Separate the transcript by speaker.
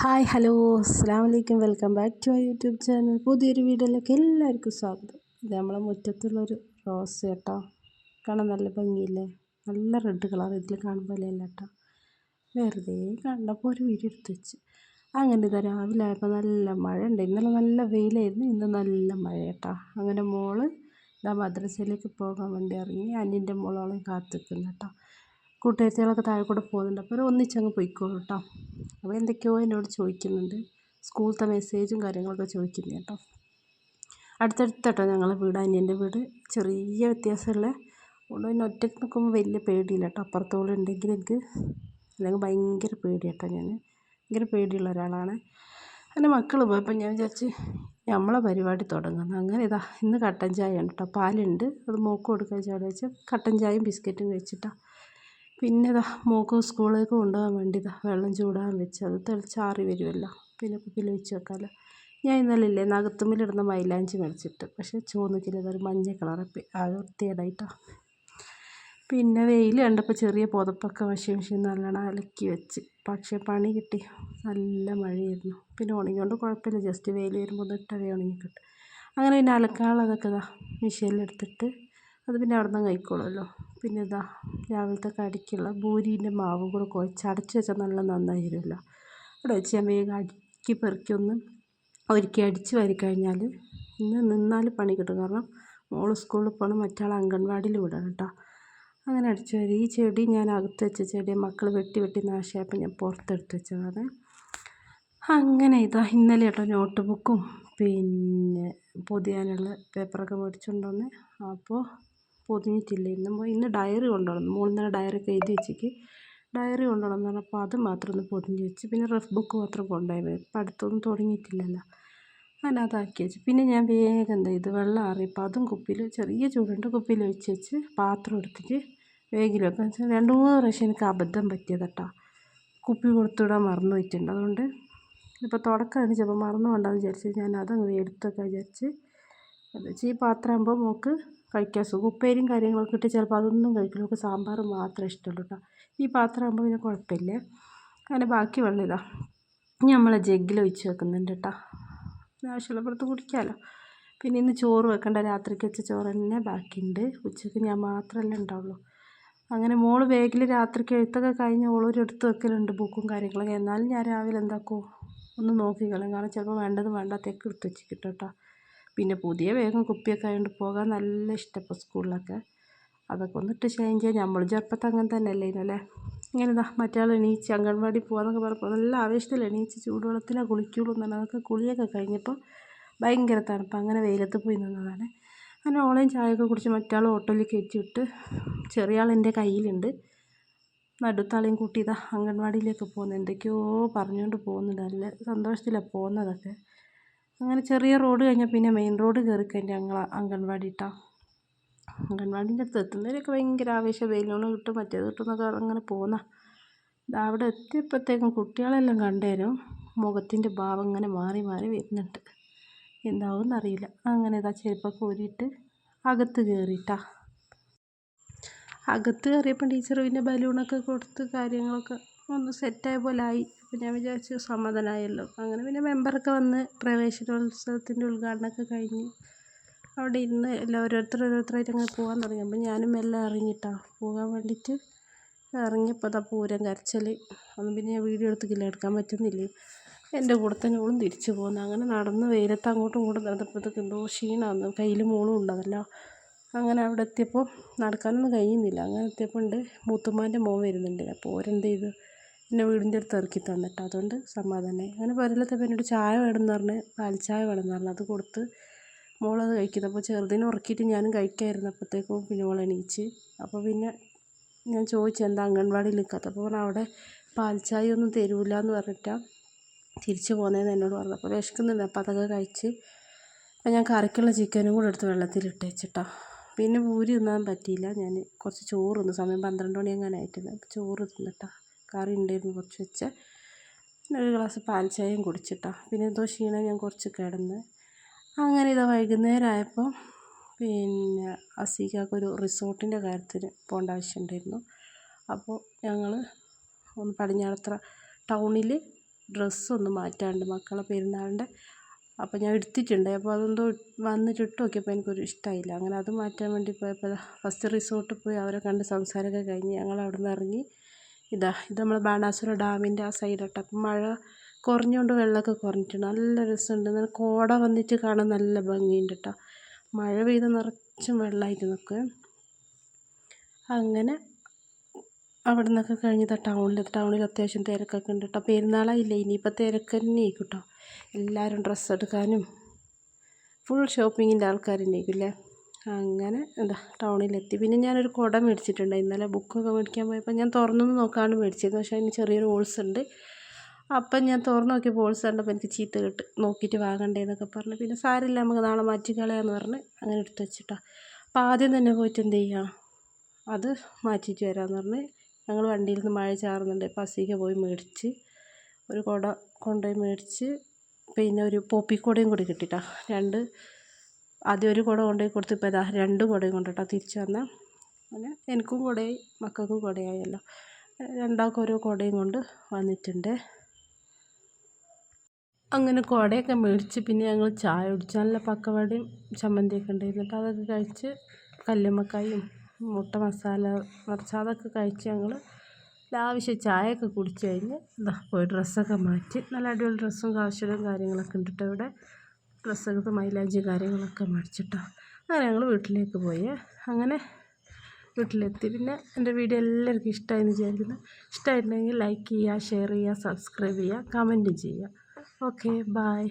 Speaker 1: Hi hello അസ്സാം വലൈക്കും welcome back to ആ യൂട്യൂബ് ചാനൽ. പുതിയൊരു വീഡിയോയിലേക്ക് എല്ലാവർക്കും സ്വാഗതം. ഇത് നമ്മളെ മുറ്റത്തുള്ളൊരു റോസ് കേട്ടോ. കാണാൻ നല്ല ഭംഗിയില്ലേ? നല്ല റെഡ് കളർ ഇതിൽ കാണുമ്പോൾ അല്ല കേട്ടോ, വെറുതെ കണ്ടപ്പോൾ ഒരു വീഡിയോ എടുത്ത് വെച്ച്. അങ്ങനെ ഇതാ രാവിലെ ആയപ്പോൾ നല്ല മഴ ഉണ്ട്. ഇന്നലെ നല്ല വെയിലായിരുന്നു, ഇന്ന് നല്ല മഴ കേട്ടോ. അങ്ങനെ മോള് ഇതാ മദ്രസയിലേക്ക് പോകാൻ വേണ്ടി ഇറങ്ങി. അനിയൻ്റെ മോളോളം കാത്തിക്കുന്നു കേട്ടോ. കൂട്ടുകാരികളൊക്കെ താഴെ കൂടെ പോകുന്നുണ്ട്. അപ്പോൾ ഒന്നിച്ചങ്ങ് പോയിക്കോളൂ കേട്ടോ. അപ്പോൾ എന്തൊക്കെയോ എന്നോട് ചോദിക്കുന്നുണ്ട്, സ്കൂളത്തെ മെസ്സേജും കാര്യങ്ങളൊക്കെ ചോദിക്കുന്നത് കേട്ടോ. അടുത്തടുത്തട്ടോ ഞങ്ങളെ വീട്, അനിയൻ്റെ വീട് ചെറിയ വ്യത്യാസമുള്ള അതുകൊണ്ട് പിന്നെ ഒറ്റയ്ക്ക് നിൽക്കുമ്പോൾ വലിയ പേടിയില്ല കേട്ടോ. അപ്പുറത്തോളം ഉണ്ടെങ്കിൽ എനിക്ക് അല്ലെങ്കിൽ ഭയങ്കര പേടി കേട്ടോ. ഞാൻ ഭയങ്കര പേടിയുള്ള ഒരാളാണ്. അങ്ങനെ മക്കൾ പോയപ്പോൾ ഞാൻ വിചാരിച്ച് നമ്മളെ പരിപാടി തുടങ്ങുന്നു. അങ്ങനെ ഇതാ ഇന്ന് കട്ടൻ ചായ ഉണ്ട് കേട്ടോ, പാലുണ്ട്, അത് മോക്ക് കൊടുക്കാൻ വെച്ചാൽ കട്ടൻ ചായയും ബിസ്ക്കറ്റും കഴിച്ചിട്ടാണ്. പിന്നെ ഇതാ മോക്ക് സ്കൂളിലേക്ക് കൊണ്ടുപോകാൻ വേണ്ടി ഇതാ വെള്ളം ചൂടാൻ വെച്ച്, അത് തിളച്ചാറി വരുമല്ലോ, പിന്നെ കുപ്പിയിൽ ഒഴിച്ച് വെക്കാമല്ലോ. ഞാൻ ഇന്നലെ ഇല്ലേ നഖത്തുമ്മലിടുന്ന മൈലാഞ്ചി മേടിച്ചിട്ട്, പക്ഷേ ചോന്നിക്കില്ല, അതൊരു മഞ്ഞ കളറൊക്കെ ആകെ വൃത്തികേടായിട്ടാണ്. പിന്നെ വെയിൽ കണ്ടപ്പോൾ ചെറിയ പുതപ്പൊക്കെ വാഷിംഗ് മെഷീൻ നല്ലോണം അലക്കി വെച്ച്, പക്ഷേ പണി കിട്ടി, നല്ല മഴയായിരുന്നു. പിന്നെ ഉണങ്ങിക്കൊണ്ട് കുഴപ്പമില്ല, ജസ്റ്റ് വെയിൽ വരുമ്പോൾ ഒന്ന് ഇട്ടവേ ഉണങ്ങി കിട്ടും. അങ്ങനെ പിന്നെ അലക്കാനുള്ളതൊക്കെ ഇതാ മെഷീനിലെടുത്തിട്ട് അത് പിന്നെ അവിടെ നിന്ന് കഴിക്കോളുമല്ലോ. പിന്നെ ഇതാ രാവിലത്തെ കടിക്കുള്ള പൂരീൻ്റെ മാവും കൂടെ കുഴച്ച് അടച്ച് വെച്ചാൽ നല്ല നന്നായി വരുമല്ലോ. അവിടെ വെച്ച് ഞാൻ വേഗം അടുക്കി പെറുക്കി ഒന്ന് ഒരുക്കി അടിച്ച് വാരിക്കഴിഞ്ഞാൽ ഇന്ന് നിന്നാൽ പണി കിട്ടും. കാരണം മോള് സ്കൂളിൽ പോകണം, മറ്റാൾ അംഗൻവാടിയിൽ വിടണം കേട്ടോ. അങ്ങനെ അടിച്ച് വാരി. ഈ ചെടി ഞാൻ അകത്ത് വെച്ച ചെടി മക്കൾ വെട്ടി വെട്ടി നാശമായപ്പോൾ ഞാൻ പുറത്തെടുത്ത് വെച്ചതാണ്. അങ്ങനെ ഇതാ ഇന്നലെ കേട്ടോ നോട്ട് ബുക്കും പിന്നെ പൊതിയാനുള്ള പേപ്പറൊക്കെ മേടിച്ചുകൊണ്ടുവന്ന്. അപ്പോൾ പൊതിഞ്ഞിട്ടില്ല, ഇന്ന് ഡയറി കൊണ്ടുവന്നു. മോൾ ഇന്നലെ ഡയറിയൊക്കെ എഴുതി വെച്ചിട്ട് ഡയറി കൊണ്ടുവന്നു പറഞ്ഞു. അപ്പോൾ അത് മാത്രം ഒന്ന് പൊതിഞ്ഞ് വെച്ച്, പിന്നെ റഫ് ബുക്ക് മാത്രം കൊണ്ടുപോയി. ഇപ്പം അടുത്തൊന്നും തുടങ്ങിയിട്ടില്ലല്ലോ, അങ്ങനെ അതാക്കി വെച്ച്. പിന്നെ ഞാൻ വേഗം എന്താ ഇത് വെള്ളം ആറിയപ്പോൾ അതും കുപ്പിയിൽ ചെറിയ ചൂടുണ്ട് കുപ്പിയിൽ ഒഴിച്ച് വെച്ച് പാത്രം എടുത്തിട്ട് വേഗിൽ വെക്കുക. എന്ന് വെച്ചാൽ 2-3 പ്രാവശ്യം എനിക്ക് അബദ്ധം പറ്റിയത് കേട്ടോ, കുപ്പി കൊടുത്തുവിടാൻ മറന്നു പോയിട്ടുണ്ട്. അതുകൊണ്ട് ഇപ്പോൾ തുടക്കമാണ്, ചിലപ്പോൾ മറന്നു കൊണ്ടാന്ന് വിചാരിച്ച് ഞാൻ അതങ്ങ് എടുത്തൊക്കെ വിചാരിച്ച് അത് വെച്ച്. ഈ പാത്രമാകുമ്പോൾ നമുക്ക് കഴിക്കാൻ സുഖം, ഉപ്പേരിയും കാര്യങ്ങളൊക്കെ ഇട്ട് ചിലപ്പോൾ അതൊന്നും കഴിക്കില്ല, നമുക്ക് സാമ്പാർ മാത്രമേ ഇഷ്ടമുള്ളൂ കേട്ടോ. ഈ പാത്രമാകുമ്പോൾ പിന്നെ കുഴപ്പമില്ല. അങ്ങനെ ബാക്കി വെള്ളം ഇതാ ഇനി നമ്മളെ ജഗ്ഗിൽ ഒഴിച്ച് വെക്കുന്നുണ്ട് കേട്ടോ, ആവശ്യമുള്ളപ്പുറത്ത് കുടിക്കാമല്ലോ. പിന്നെ ഇന്ന് ചോറ് വെക്കേണ്ട, രാത്രിക്ക് വെച്ച ചോറ് തന്നെ ബാക്കിയുണ്ട്. ഉച്ചയ്ക്ക് ഞാൻ മാത്രമല്ലേ ഉണ്ടാവുള്ളൂ. അങ്ങനെ മോള് ബാഗിൽ രാത്രിക്ക് എഴുത്തൊക്കെ കഴിഞ്ഞ് ഓളൊരു എടുത്ത് വെക്കലുണ്ട് ബുക്കും കാര്യങ്ങളൊക്കെ. എന്നാലും ഞാൻ രാവിലെ എന്താക്കും ഒന്ന് നോക്കിക്കളയും, കാരണം ചിലപ്പോൾ വേണ്ടത് വേണ്ടാത്തൊക്കെ എടുത്ത് വെച്ച് കിട്ടും കേട്ടോ. പിന്നെ പുതിയ വേഗം കുപ്പിയൊക്കെ ആയതുകൊണ്ട് പോകാൻ നല്ല ഇഷ്ടം. ഇപ്പോൾ സ്കൂളിലൊക്കെ അതൊക്കെ ഒന്നിട്ട് ചേഞ്ച് ചെയ്യാൻ, നമ്മൾ ചെറുപ്പത്ത് അങ്ങനെ തന്നെ അല്ലേ ഇന്നല്ലേ. ഇങ്ങനെ ഇതാ മറ്റേ എണീച്ച് അംഗൻവാടി പോകാമെന്നൊക്കെ പറഞ്ഞപ്പോൾ നല്ല ആവേശത്തിൽ എണീച്ച് ചൂടുവെള്ളത്തിലാണ് കുളിക്കുള്ളൂ എന്നാണ്. അതൊക്കെ കുളിയൊക്കെ കഴിഞ്ഞപ്പോൾ ഭയങ്കര തണുപ്പ്, അങ്ങനെ വെയിലത്ത് പോയി നിന്നതാണ്. അങ്ങനെ ഓളയും ചായയൊക്കെ കുടിച്ച് മറ്റാൾ ഓട്ടോയിൽ കയറ്റി വിട്ട്, ചെറിയ ആൾ എൻ്റെ കയ്യിലുണ്ട്, നടുത്താളെയും കൂട്ടി ഇതാ അംഗൻവാടിയിലേക്ക് പോകുന്നത്. എന്തൊക്കെയോ പറഞ്ഞുകൊണ്ട് പോകുന്നുണ്ട്, നല്ല സന്തോഷത്തിലാണ് പോകുന്നതൊക്കെ. അങ്ങനെ ചെറിയ റോഡ് കഴിഞ്ഞാൽ പിന്നെ മെയിൻ റോഡ് കയറി കഴിഞ്ഞാൽ ഞങ്ങൾ അംഗൻവാടി ഇട്ടാ. അംഗൻവാടിൻ്റെ അടുത്ത് എത്തുന്നവരൊക്കെ ഭയങ്കര ആവേശം, വെയിലോണ് കിട്ടും മറ്റേത് കിട്ടും എന്നൊക്കെ അങ്ങനെ പോകുന്ന. അവിടെ എത്തിയപ്പോഴത്തേക്കും കുട്ടികളെല്ലാം കണ്ടേരും മുഖത്തിൻ്റെ ഭാവം ഇങ്ങനെ മാറി മാറി വരുന്നുണ്ട്, എന്താവും എന്നറിയില്ല. അങ്ങനെ ഇതാ ചെരുപ്പൊക്കെ ഊരിയിട്ട് അകത്ത് കയറിയിട്ടാ. അകത്ത് കയറിയപ്പോൾ ടീച്ചർ പിന്നെ ബലൂണൊക്കെ കൊടുത്ത് കാര്യങ്ങളൊക്കെ ഒന്ന് സെറ്റായ പോലെ ആയി. അപ്പോൾ ഞാൻ വിചാരിച്ചു സമാധാനമായല്ലോ. അങ്ങനെ പിന്നെ മെമ്പറൊക്കെ വന്ന് പ്രവേശനോത്സവത്തിൻ്റെ ഉദ്ഘാടനമൊക്കെ കഴിഞ്ഞ് അവിടെ ഇരുന്ന് എല്ലാം ഓരോരുത്തരായിട്ട് അങ്ങനെ പോകാൻ തുടങ്ങി. അപ്പോൾ ഞാനും എല്ലാം ഇറങ്ങിയിട്ടാണ് പോകാൻ വേണ്ടിയിട്ട് ഇറങ്ങിയപ്പോൾ അതാ പൂരം കരച്ചൽ. അതൊന്നും പിന്നെ ഞാൻ വീഡിയോ എടുത്തിട്ടില്ല, എടുക്കാൻ പറ്റുന്നില്ല. എൻ്റെ കൂടെ തന്നെ മോളും തിരിച്ചു പോകുന്നു. അങ്ങനെ നടന്ന് വെയിലത്ത് അങ്ങോട്ടും ഇങ്ങോട്ടും നടന്നപ്പോഴത്തേക്ക് എന്തോ ക്ഷീണമാകുന്നു, കയ്യിൽ മോളും ഉണ്ടതല്ലോ. അങ്ങനെ അവിടെ എത്തിയപ്പോൾ നടക്കാനൊന്നും കഴിയുന്നില്ല. അങ്ങനെ എത്തിയപ്പോൾ ഉണ്ട് മൂത്തുമ്മാൻ്റെ മോൻ വരുന്നുണ്ട്. അപ്പോൾ ഓരെന്ത് ചെയ്തു എന്നെ വീടിൻ്റെ അടുത്ത് ഇറക്കി തന്നിട്ട്, അതുകൊണ്ട് സമാധാനമായി. അങ്ങനെ പരിലത്തപ്പോൾ എന്നോട് ചായ വേണമെന്ന് പറഞ്ഞ്, പാൽ ചായ വേണമെന്ന് പറഞ്ഞ് അത് കൊടുത്ത് മോളത് കഴിക്കുന്നത്. അപ്പോൾ ചെറുതിനെ ഉറക്കിയിട്ട് ഞാനും കഴിക്കാതിരുന്നപ്പോഴത്തേക്കും പിന്നെ മോൾ എണീച്ച്. അപ്പോൾ പിന്നെ ഞാൻ ചോദിച്ചു എന്താ അംഗൻവാടിയിൽ നിൽക്കാത്ത, അപ്പോൾ പറഞ്ഞാൽ അവിടെ പാൽ ചായ ഒന്നും തരൂല എന്ന് പറഞ്ഞിട്ടാണ് തിരിച്ചു പോകുന്നതെന്ന് എന്നോട് പറഞ്ഞു. അപ്പോൾ വിശക്കുന്നുണ്ട്, അപ്പോൾ അതൊക്കെ കഴിച്ച്. അപ്പോൾ ഞാൻ കറിക്കുള്ള ചിക്കനും കൂടെ എടുത്ത് വെള്ളത്തിലിട്ട് വെച്ചിട്ടാ. പിന്നെ പൂരി തിന്നാൻ പറ്റിയില്ല, ഞാൻ കുറച്ച് ചോറ് തിന്നു, സമയം 12 മണി അങ്ങനെ ആയിട്ടില്ല. ചോറ് തിന്നിട്ടാ, കറി ഉണ്ടായിരുന്നു കുറച്ച് വെച്ച്. പിന്നെ ഒരു ഗ്ലാസ് പാൽ ചായയും കുടിച്ചിട്ടാ. പിന്നെ എന്തോ ക്ഷീണം, ഞാൻ കുറച്ച് കിടന്ന്. അങ്ങനെ ഇതാ വൈകുന്നേരം ആയപ്പോൾ പിന്നെ അസീക്കാക്കൊരു റിസോർട്ടിൻ്റെ കാര്യത്തിന് പോകേണ്ട ആവശ്യമുണ്ടായിരുന്നു. അപ്പോൾ ഞങ്ങൾ ഒന്ന് പടിഞ്ഞാറത്തറ ടൗണിൽ ഡ്രസ്സൊന്ന് മാറ്റാണ്ട് മക്കളെ പെരുന്നാളിൻ്റെ. അപ്പോൾ ഞാൻ എടുത്തിട്ടുണ്ട്. അപ്പോൾ അതെന്തോ വന്നിട്ട് ഇട്ട് നോക്കിയപ്പോൾ എനിക്കൊരു ഇഷ്ടമായില്ല. അങ്ങനെ അത് മാറ്റാൻ വേണ്ടി പോയപ്പോൾ ഫസ്റ്റ് റിസോർട്ടിൽ പോയി അവരെ കണ്ട് സംസാരമൊക്കെ കഴിഞ്ഞ് ഞങ്ങൾ അവിടെ നിന്ന് ഇറങ്ങി. ഇത് നമ്മൾ ബാണാസുര ഡാമിൻ്റെ ആ സൈഡാട്ടോ. അപ്പം മഴ കുറഞ്ഞുകൊണ്ട് വെള്ളമൊക്കെ കുറഞ്ഞിട്ടുണ്ട്. നല്ല രസമുണ്ട്. നല്ല കോട വന്നിട്ട് കാണാൻ നല്ല ഭംഗിയുണ്ട് കേട്ടോ. മഴ പെയ്ത് നിറച്ചും വെള്ളമായിട്ട് നിൽക്കുക. അങ്ങനെ അവിടെ നിന്നൊക്കെ കഴിഞ്ഞിട്ട് ടൗണിൽ അത്യാവശ്യം തിരക്കൊക്കെ ഉണ്ട് കേട്ടോ. പെരുന്നാളായില്ലേ, ഇനിയിപ്പോൾ തിരക്ക് തന്നെ ആയിരിക്കും കേട്ടോ. എല്ലാവരും ഡ്രസ്സ് എടുക്കാനും ഫുൾ ഷോപ്പിങ്ങിൻ്റെ ആൾക്കാരുണ്ടായിരിക്കില്ലേ. അങ്ങനെ ടൗണിലെത്തി. പിന്നെ ഞാനൊരു കുട മേടിച്ചിട്ടുണ്ട്. ഇന്നലെ ബുക്കൊക്കെ മേടിക്കാൻ പോയപ്പോൾ ഞാൻ തുറന്നൊന്നും നോക്കാണ്ട് മേടിച്ചിരുന്നു. പക്ഷേ അതിന് ചെറിയൊരു ഹോൾസ് ഉണ്ട്. അപ്പം ഞാൻ തുറന്ന് നോക്കിയപ്പോൾ ഹോൾസ് കണ്ടപ്പോൾ എനിക്ക് ചീത്ത കിട്ട്, നോക്കിയിട്ട് വാങ്ങണ്ടേന്നൊക്കെ പറഞ്ഞ്. പിന്നെ സാരമില്ല, നമുക്ക് നാളെ മാറ്റിക്കളയാന്ന് പറഞ്ഞ് അങ്ങനെ എടുത്ത് വെച്ചിട്ടാ. അപ്പോൾ ആദ്യം തന്നെ പോയിട്ട് എന്ത് ചെയ്യുക, അത് മാറ്റിയിട്ട് വരാമെന്ന് പറഞ്ഞ് ഞങ്ങൾ വണ്ടിയിൽ നിന്ന് മഴ ചാറുന്നുണ്ട്. പസിക പോയി മേടിച്ച് ഒരു കുട കൊണ്ടുപോയി മേടിച്ച്. പിന്നെ ഒരു പോപ്പിക്കുടയും കൂടി കിട്ടിയിട്ടാ. ആദ്യം ഒരു കുട കൊണ്ടുപോയി കൊടുത്ത് ഇപ്പോൾ ഇതാ 2 കുടയും കൊണ്ടിട്ടാ തിരിച്ചു വന്നാൽ. അങ്ങനെ എനിക്കും കുടയായി മക്കൾക്കും കുടയായല്ലോ. രണ്ടാൾക്കും ഓരോ കുടയും കൊണ്ട് വന്നിട്ടുണ്ട്. അങ്ങനെ കുടയൊക്കെ മേടിച്ച് പിന്നെ ഞങ്ങൾ ചായ കുടിച്ച്. നല്ല പക്കവടയും ചമ്മന്തിയൊക്കെ ഉണ്ടായിരുന്നിട്ട് അതൊക്കെ കഴിച്ച് കല്ലുമ്മക്കായും മുട്ട മസാല നിറച്ച് അതൊക്കെ കഴിച്ച് ഞങ്ങൾ ലാവശ്യം ചായയൊക്കെ കുടിച്ച് കഴിഞ്ഞ് പോയി ഡ്രസ്സൊക്കെ മാറ്റി. നല്ല അടിപൊളി ഡ്രസ്സും കാശലും കാര്യങ്ങളൊക്കെ ഉണ്ട് കേട്ടോ. ഇവിടെ ഡ്രസ്സൊക്കെ മൈലാഞ്ചി കാര്യങ്ങളൊക്കെ മേടിച്ചിട്ടോ. അങ്ങനെ ഞങ്ങൾ വീട്ടിലേക്ക് പോയി. അങ്ങനെ വീട്ടിലെത്തി. പിന്നെ എൻ്റെ വീഡിയോ എല്ലാവർക്കും ഇഷ്ടമായെന്ന് വിചാരിക്കുന്നു. ഇഷ്ടമായിട്ടുണ്ടെങ്കിൽ ലൈക്ക് ചെയ്യുക, ഷെയർ ചെയ്യുക, സബ്സ്ക്രൈബ് ചെയ്യുക, കമൻറ്റ് ചെയ്യുക. Okay, by.